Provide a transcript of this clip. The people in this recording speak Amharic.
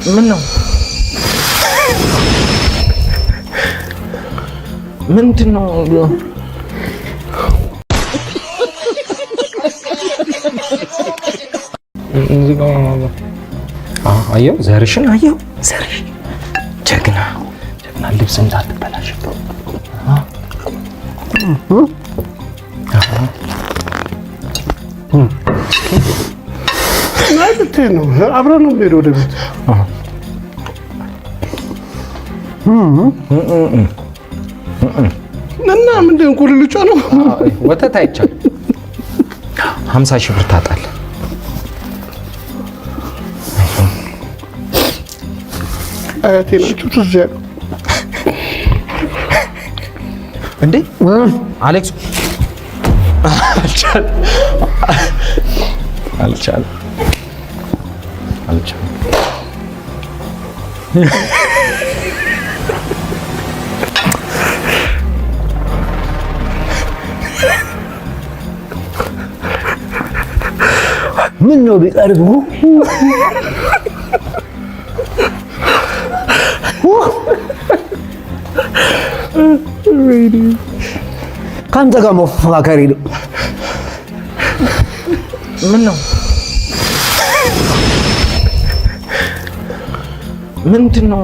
ምን ነው ምንድነው? እዚህ ጋር ነው። አየሁ ዘርሽን አየሁ ዘርሽ ጀግና ልብስ እንዳትበላሽ። ነው አብረን ነው የምንሄደው ወደ ቤት። እና ምንድን ነው ቁልልጫ ነው ወተት አይቻልም። 50 ሺህ ብር ታጣለህ። አያቴ ናቸው ትዝ ያለው እንዴ አሌክስ አልቻለም። ምን ነው ቢቀርቡ ካንተ ጋር መፎካከሪ ነው። ምን ነው ምንድነው?